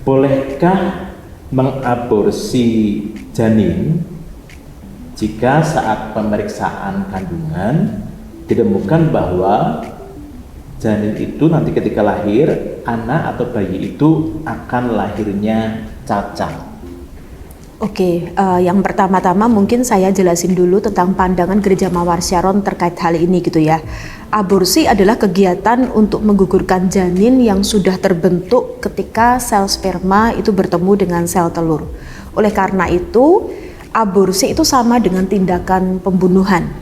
bolehkah mengaborsi janin jika saat pemeriksaan kandungan ditemukan bahwa janin itu nanti ketika lahir, anak atau bayi itu akan lahirnya cacat? Oke, yang pertama-tama mungkin saya jelasin dulu tentang pandangan Gereja Mawar Sharon terkait hal ini gitu ya. Aborsi adalah kegiatan untuk menggugurkan janin yang sudah terbentuk ketika sel sperma itu bertemu dengan sel telur. Oleh karena itu, aborsi itu sama dengan tindakan pembunuhan.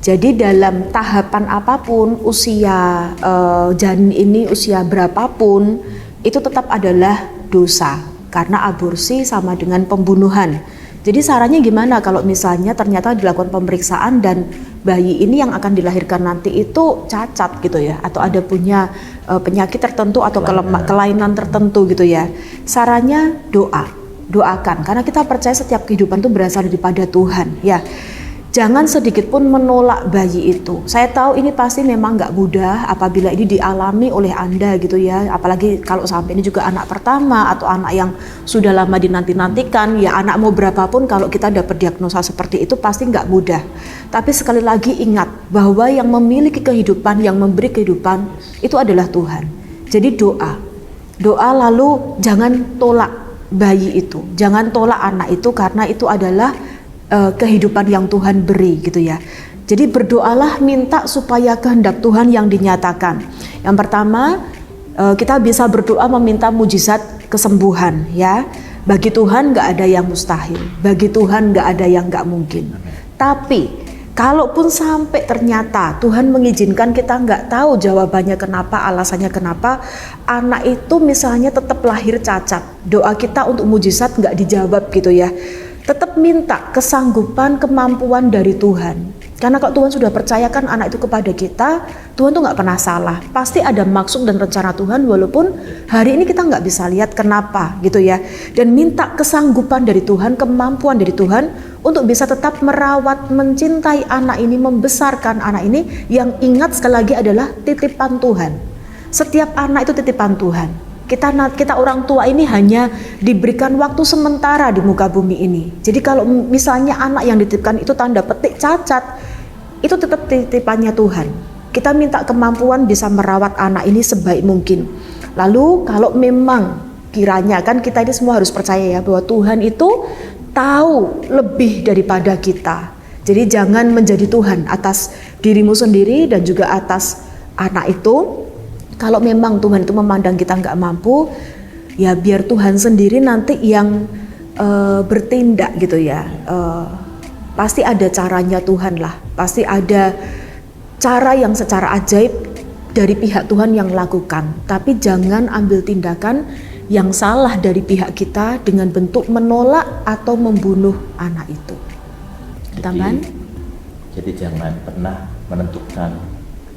Jadi dalam tahapan apapun, usia janin ini, usia berapapun, itu tetap adalah dosa. Karena aborsi sama dengan pembunuhan. Jadi sarannya gimana kalau misalnya ternyata dilakukan pemeriksaan dan bayi ini yang akan dilahirkan nanti itu cacat gitu ya, atau ada punya penyakit tertentu atau kelainan tertentu gitu ya. Sarannya doakan, karena kita percaya setiap kehidupan itu berasal daripada Tuhan ya. Jangan sedikit pun menolak bayi itu. Saya tahu ini pasti memang nggak mudah apabila ini dialami oleh Anda gitu ya. Apalagi kalau sampai ini juga anak pertama atau anak yang sudah lama dinanti-nantikan. Ya anak mau berapapun kalau kita dapat diagnosa seperti itu pasti nggak mudah. Tapi sekali lagi ingat bahwa yang memiliki kehidupan, yang memberi kehidupan itu adalah Tuhan. Jadi doa lalu jangan tolak bayi itu. Jangan tolak anak itu karena itu adalah kehidupan yang Tuhan beri gitu ya. Jadi berdoalah, minta supaya kehendak Tuhan yang dinyatakan. Yang pertama, kita bisa berdoa meminta mujizat kesembuhan ya. Bagi Tuhan nggak ada yang mustahil, bagi Tuhan nggak ada yang nggak mungkin. Tapi kalaupun sampai ternyata Tuhan mengizinkan kita nggak tahu jawabannya kenapa, alasannya kenapa anak itu misalnya tetap lahir cacat, doa kita untuk mujizat nggak dijawab gitu ya. Tetap minta kesanggupan, kemampuan dari Tuhan. Karena kalau Tuhan sudah percayakan anak itu kepada kita, Tuhan tuh nggak pernah salah. Pasti ada maksud dan rencana Tuhan, walaupun hari ini kita nggak bisa lihat kenapa gitu ya. Dan minta kesanggupan dari Tuhan, kemampuan dari Tuhan untuk bisa tetap merawat, mencintai anak ini, membesarkan anak ini, yang ingat sekali lagi adalah titipan Tuhan. Setiap anak itu titipan Tuhan. Kita orang tua ini hanya diberikan waktu sementara di muka bumi ini. Jadi kalau misalnya anak yang dititipkan itu tanda petik cacat, itu tetap titipannya Tuhan. Kita minta kemampuan bisa merawat anak ini sebaik mungkin. Lalu kalau memang kiranya, kan kita ini semua harus percaya ya bahwa Tuhan itu tahu lebih daripada kita. Jadi jangan menjadi Tuhan atas dirimu sendiri dan juga atas anak itu. Kalau memang Tuhan itu memandang kita nggak mampu, ya biar Tuhan sendiri nanti yang bertindak gitu ya. Pasti ada caranya Tuhan lah, pasti ada cara yang secara ajaib dari pihak Tuhan yang lakukan. Tapi jangan ambil tindakan yang salah dari pihak kita dengan bentuk menolak atau membunuh anak itu. Tambahan? Jadi jangan pernah menentukan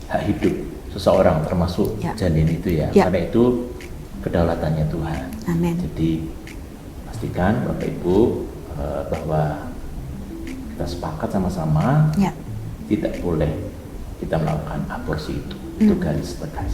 hak hidup seseorang termasuk janin itu ya. Karena itu kedaulatannya Tuhan. Amin. Jadi pastikan Bapak Ibu bahwa kita sepakat sama-sama tidak boleh kita melakukan aborsi itu. Itu garis tegas.